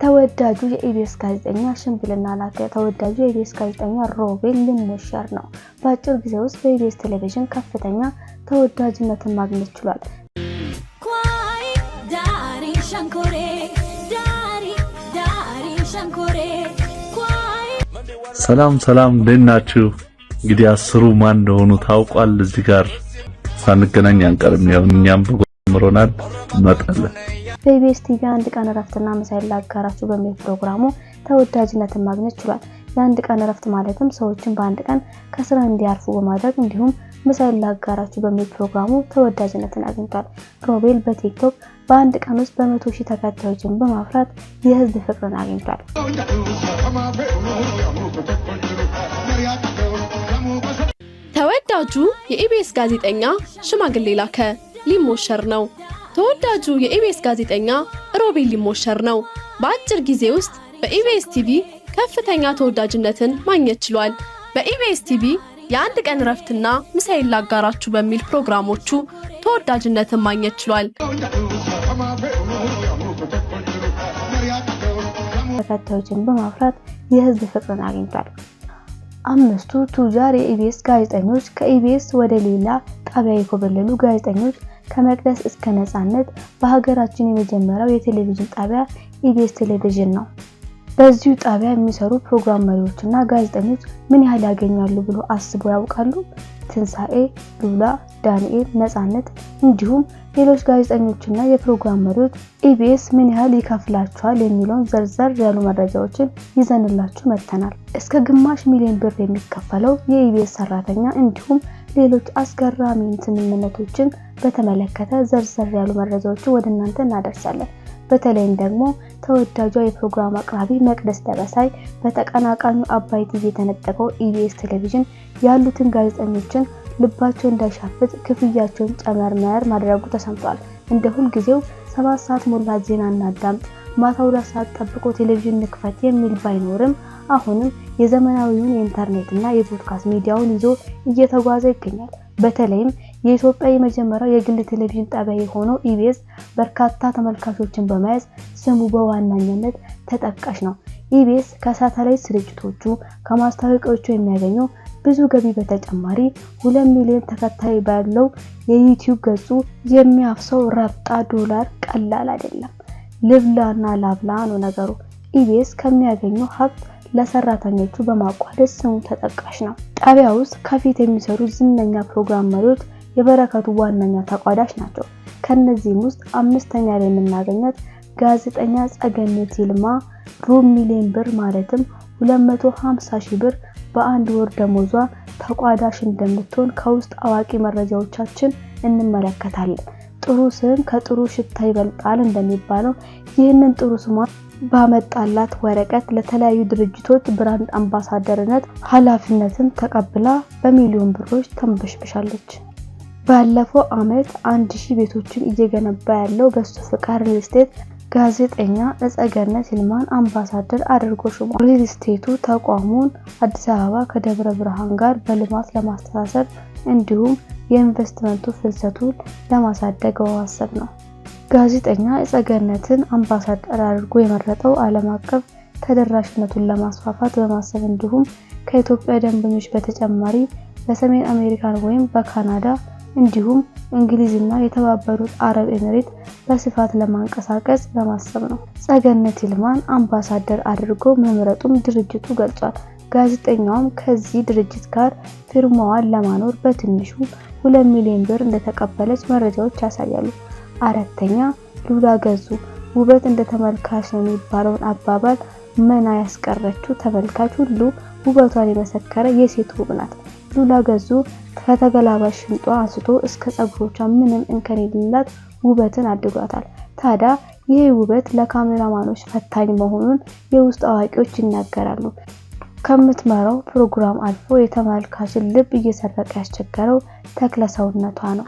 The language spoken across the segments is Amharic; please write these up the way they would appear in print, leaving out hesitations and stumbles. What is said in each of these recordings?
ተወዳጁ የኢቢኤስ ጋዜጠኛ ሽምብልና ላቀ ተወዳጁ የኢቢኤስ ጋዜጠኛ ሮቤል ሊሞሸር ነው። በአጭር ጊዜ ውስጥ በኢቢኤስ ቴሌቪዥን ከፍተኛ ተወዳጅነትን ማግኘት ችሏል። ሰላም ደናችሁ እንግዲህ አስሩ ማን እንደሆኑ ታውቋል። እዚህ ጋር ሳንገናኝ አንቀርም። ያው እኛም በጎምሮናል እንመጣለን። በኢቢኤስ ቲቪ አንድ ቀን እረፍትና ምሳይል ላጋራችሁ በሚል ፕሮግራሙ ተወዳጅነትን ማግኘት ችሏል። የአንድ ቀን እረፍት ማለትም ሰዎችን በአንድ ቀን ከስራ እንዲያርፉ በማድረግ እንዲሁም ምሳይል ላጋራችሁ በሚል ፕሮግራሙ ተወዳጅነትን አግኝቷል። ሮቤል በቲክቶክ በአንድ ቀን ውስጥ በ100,000 ተከታዮችን በማፍራት የህዝብ ፍቅርን አግኝቷል። ተወዳጁ የኢቢኤስ ጋዜጠኛ ሽማግሌ ላቀ ሊሞሸር ነው። ተወዳጁ የኢቢኤስ ጋዜጠኛ ሮቤል ሊሞሸር ነው። በአጭር ጊዜ ውስጥ በኢቢኤስ ቲቪ ከፍተኛ ተወዳጅነትን ማግኘት ችሏል። በኢቢኤስ ቲቪ የአንድ ቀን እረፍትና ምሳይል ላጋራችሁ በሚል ፕሮግራሞቹ ተወዳጅነትን ማግኘት ችሏል። ተከታዮችን በማፍራት የህዝብ ፍቅርን አግኝቷል። አምስቱ ቱጃር የኢቢኤስ ጋዜጠኞች ከኢቢኤስ ወደ ሌላ ጣቢያ የኮበለሉ ጋዜጠኞች ከመቅደስ እስከ ነጻነት በሀገራችን የመጀመሪያው የቴሌቪዥን ጣቢያ ኢቢኤስ ቴሌቪዥን ነው። በዚሁ ጣቢያ የሚሰሩ ፕሮግራም መሪዎችና ጋዜጠኞች ምን ያህል ያገኛሉ ብሎ አስበው ያውቃሉ? ትንሳኤ፣ ሉላ፣ ዳንኤል፣ ነጻነት እንዲሁም ሌሎች ጋዜጠኞችና የፕሮግራም መሪዎች ኢቢኤስ ምን ያህል ይከፍላቸዋል የሚለውን ዘርዘር ያሉ መረጃዎችን ይዘንላችሁ መጥተናል። እስከ ግማሽ ሚሊዮን ብር የሚከፈለው የኢቢኤስ ሰራተኛ እንዲሁም ሌሎች አስገራሚ ስምምነቶችን በተመለከተ ዘርዘር ያሉ መረጃዎችን ወደ እናንተ እናደርሳለን። በተለይም ደግሞ ተወዳጇ የፕሮግራም አቅራቢ መቅደስ ደበሳይ በተቀናቃኙ አባይ ቲቪ የተነጠቀው ኢቢኤስ ቴሌቪዥን ያሉትን ጋዜጠኞችን ልባቸው እንዳይሻፍጥ ክፍያቸውን ጨመር ማድረጉ ተሰምቷል። እንደ ሁል ጊዜው 7 ሰዓት ሞላ ዜና እናዳምጥ፣ ማታ 2 ሰዓት ጠብቆ ቴሌቪዥን ንክፈት የሚል ባይኖርም አሁንም የዘመናዊውን የኢንተርኔትና የፖድካስት ሚዲያውን ይዞ እየተጓዘ ይገኛል። በተለይም የኢትዮጵያ የመጀመሪያው የግል ቴሌቪዥን ጣቢያ የሆነው ኢቢኤስ በርካታ ተመልካቾችን በመያዝ ስሙ በዋናነት ተጠቃሽ ነው። ኢቢኤስ ከሳተላይት ስርጭቶቹ ከማስታወቂያዎቹ የሚያገኘው ብዙ ገቢ በተጨማሪ 2 ሚሊዮን ተከታይ ባለው የዩቲዩብ ገጹ የሚያፍሰው ረብጣ ዶላር ቀላል አይደለም። ልብላና ላብላ ነው ነገሩ። ኢቢኤስ ከሚያገኘው ሀብት ለሰራተኞቹ በማቋደስ ስሙ ተጠቃሽ ነው። ጣቢያ ውስጥ ከፊት የሚሰሩ ዝነኛ ፕሮግራም መሪዎች የበረከቱ ዋነኛ ተቋዳሽ ናቸው። ከነዚህም ውስጥ 5ኛ ላይ የምናገኛት ጋዜጠኛ ጸገነት ይልማ ሩብ ሚሊዮን ብር ማለትም 250,000 ብር በአንድ ወር ደሞዟ ተቋዳሽ እንደምትሆን ከውስጥ አዋቂ መረጃዎቻችን እንመለከታለን። ጥሩ ስም ከጥሩ ሽታ ይበልጣል እንደሚባለው ይህንን ጥሩ ስሟን ባመጣላት ወረቀት ለተለያዩ ድርጅቶች ብራንድ አምባሳደርነት ኃላፊነትን ተቀብላ በሚሊዮን ብሮች ተንበሽብሻለች። ባለፈው አመት 1000 ቤቶችን እየገነባ ያለው በሱ ፍቃድ ሪል ስቴት ጋዜጠኛ ጸገነት ይልማን አምባሳደር አድርጎ ሾሟል። ሪል ስቴቱ ተቋሙን አዲስ አበባ ከደብረ ብርሃን ጋር በልማት ለማስተሳሰር እንዲሁም የኢንቨስትመንቱ ፍልሰቱን ለማሳደግ በማሰብ ነው። ጋዜጠኛ ጸገነትን አምባሳደር አድርጎ የመረጠው ዓለም አቀፍ ተደራሽነቱን ለማስፋፋት በማሰብ እንዲሁም ከኢትዮጵያ ደንበኞች በተጨማሪ በሰሜን አሜሪካ ወይም በካናዳ እንዲሁም እንግሊዝና የተባበሩት አረብ ኤሚሬት በስፋት ለማንቀሳቀስ በማሰብ ነው። ጸገነት ይልማን አምባሳደር አድርጎ መምረጡም ድርጅቱ ገልጿል። ጋዜጠኛውም ከዚህ ድርጅት ጋር ፊርማዋን ለማኖር በትንሹ 2 ሚሊዮን ብር እንደተቀበለች መረጃዎች ያሳያሉ። 4ኛ ሉላ ገዙ ውበት እንደ ተመልካች ነው የሚባለውን አባባል መና ያስቀረችው ተመልካች ሁሉ ውበቷን የመሰከረ የሴት ውብ ናት። ሉላ ገዙ ከተገላባሽ ሽንጧ አንስቶ እስከ ጸጉሮቿ ምንም እንከን የሌላት ውበትን አድሏታል። ታዲያ ይሄ ውበት ለካሜራማኖች ፈታኝ መሆኑን የውስጥ አዋቂዎች ይናገራሉ። ከምትመራው ፕሮግራም አልፎ የተመልካችን ልብ እየሰረቀ ያስቸገረው ተክለሰውነቷ ነው።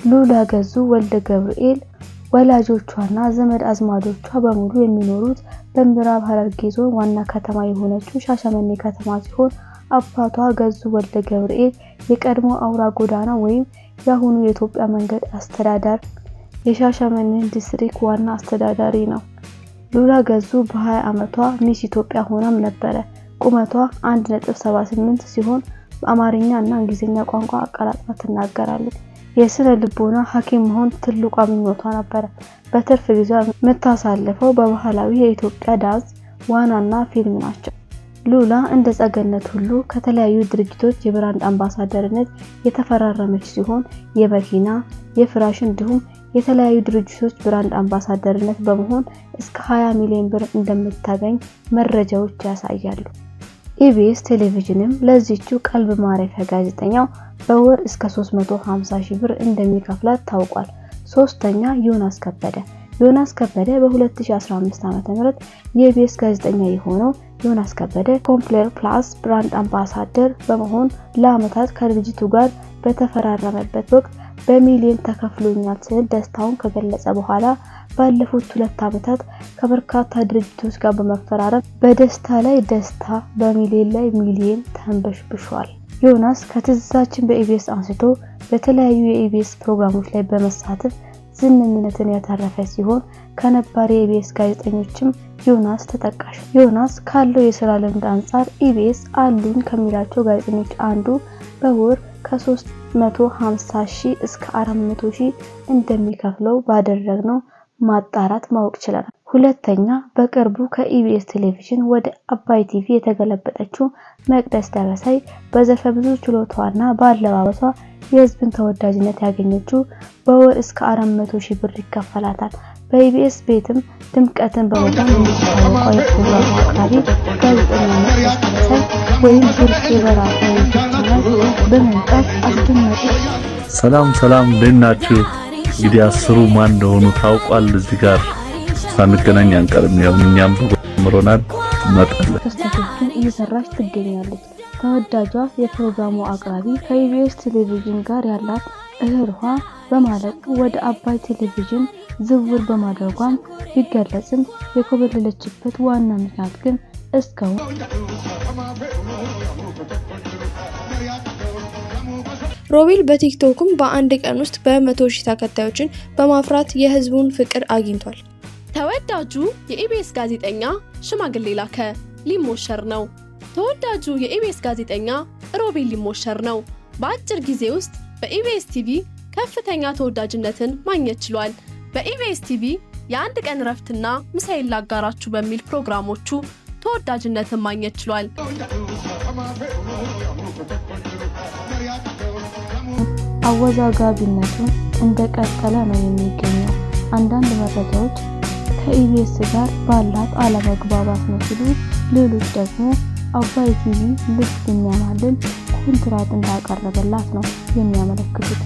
ሉላ ገዙ ወልደ ገብርኤል ወላጆቿና ዘመድ አዝማዶቿ በሙሉ የሚኖሩት በምዕራብ ሐረርጌ ዞን ዋና ከተማ የሆነችው ሻሸመኔ ከተማ ሲሆን አባቷ ገዙ ወልደ ገብርኤል የቀድሞ አውራ ጎዳና ወይም የአሁኑ የኢትዮጵያ መንገድ አስተዳዳሪ የሻሸመኔ ዲስትሪክት ዋና አስተዳዳሪ ነው። ሉላ ገዙ በ20 ዓመቷ ሚስ ኢትዮጵያ ሆናም ነበር። ቁመቷ 1.78 ሲሆን በአማርኛ እና እንግሊዘኛ ቋንቋ አቀላጥፋ ትናገራለች። የስነ ልቦና ሐኪም መሆን ትልቋ ምኞቷ ነበር። በትርፍ ጊዜዋ የምታሳልፈው በባህላዊ የኢትዮጵያ ዳንስ፣ ዋናና ፊልም ናቸው። ሉላ እንደ ጸገነት ሁሉ ከተለያዩ ድርጅቶች የብራንድ አምባሳደርነት የተፈራረመች ሲሆን የመኪና፣ የፍራሽ እንዲሁም የተለያዩ ድርጅቶች ብራንድ አምባሳደርነት በመሆን እስከ 20 ሚሊዮን ብር እንደምታገኝ መረጃዎች ያሳያሉ። ኢቢኤስ ቴሌቪዥንም ለዚቹ ቀልብ ማረፊያ ጋዜጠኛው በወር እስከ 350 ሺህ ብር እንደሚከፍላት ታውቋል። ሶስተኛ ዮናስ ከበደ። ዮናስ ከበደ በ2015 ዓ.ም የኢቢኤስ ጋዜጠኛ የሆነው ዮናስ ከበደ ኮምፕሌር ፕላስ ብራንድ አምባሳደር በመሆን ለዓመታት ከድርጅቱ ጋር በተፈራረመበት ወቅት በሚሊዮን ተከፍሎኛል ሲል ደስታውን ከገለጸ በኋላ ባለፉት 2 ዓመታት ከበርካታ ድርጅቶች ጋር በመፈራረም በደስታ ላይ ደስታ በሚሊዮን ላይ ሚሊዮን ተንበሽብሿል። ዮናስ ከትዝታችን በኢቢኤስ አንስቶ በተለያዩ የኢቢኤስ ፕሮግራሞች ላይ በመሳተፍ ዝነኝነትን ያተረፈ ሲሆን ከነባር የኢቢኤስ ጋዜጠኞችም ዮናስ ተጠቃሽ። ዮናስ ካለው የሥራ ልምድ አንፃር ኢቢኤስ አሉኝ ከሚላቸው ጋዜጠኞች አንዱ በወር ከ350 ሺህ እስከ 400 ሺህ እንደሚከፍለው ባደረግነው ማጣራት ማወቅ ችለናል። ሁለተኛ በቅርቡ ከኢቢኤስ ቴሌቪዥን ወደ አባይ ቲቪ የተገለበጠችው መቅደስ ደበሳይ በዘርፈ ብዙ ችሎታዋና በአለባበሷ የህዝብን ተወዳጅነት ያገኘችው በወር እስከ 400 ሺህ ብር ይከፈላታል። በኢቢኤስ ቤትም ድምቀትን በመሆን የምትታወቀው የፕሮግራሙ አቅራቢ ጋዜጠኛ መቅደስ ደበሳይ ወይም ብርቱ በራሷ በመምጣት አስደናቂ ሰላም እንዴት ናችሁ? እንግዲህ 10ሩ ማን እንደሆኑ ታውቋል። እዚህ ጋር ሳንገናኝ አንቀርም። ያው እኛም በመሮናል መጣለ ክስተቶችን እየሰራች ትገኛለች። ተወዳጇ የፕሮግራሙ አቅራቢ ከኢቢኤስ ቴሌቪዥን ጋር ያላት እህርቷ በማለቅ ወደ አባይ ቴሌቪዥን ዝውውር በማድረጓም ቢገለጽም የኮበለለችበት ዋና ምክንያት ግን እስካሁን ሮቤል በቲክቶክም በአንድ ቀን ውስጥ በ100 ሺህ ተከታዮችን በማፍራት የህዝቡን ፍቅር አግኝቷል። ተወዳጁ የኢቢኤስ ጋዜጠኛ ሽማግሌ ላከ ሊሞሸር ነው። ተወዳጁ የኢቢኤስ ጋዜጠኛ ሮቤል ሊሞሸር ነው። በአጭር ጊዜ ውስጥ በኢቢኤስ ቲቪ ከፍተኛ ተወዳጅነትን ማግኘት ችሏል። በኢቢኤስ ቲቪ የአንድ ቀን ረፍትና ምሳይል ላጋራችሁ በሚል ፕሮግራሞቹ ተወዳጅነትን ማግኘት ችሏል። አወዛጋቢነቱ እንደቀጠለ ነው የሚገኘው። አንዳንድ መረጃዎች ከኢቢኤስ ጋር ባላት አለመግባባት ነው ሲሉ፣ ሌሎች ደግሞ አባይ ቲቪ ልክ የሚያማልል ኮንትራት እንዳቀረበላት ነው የሚያመለክቱት።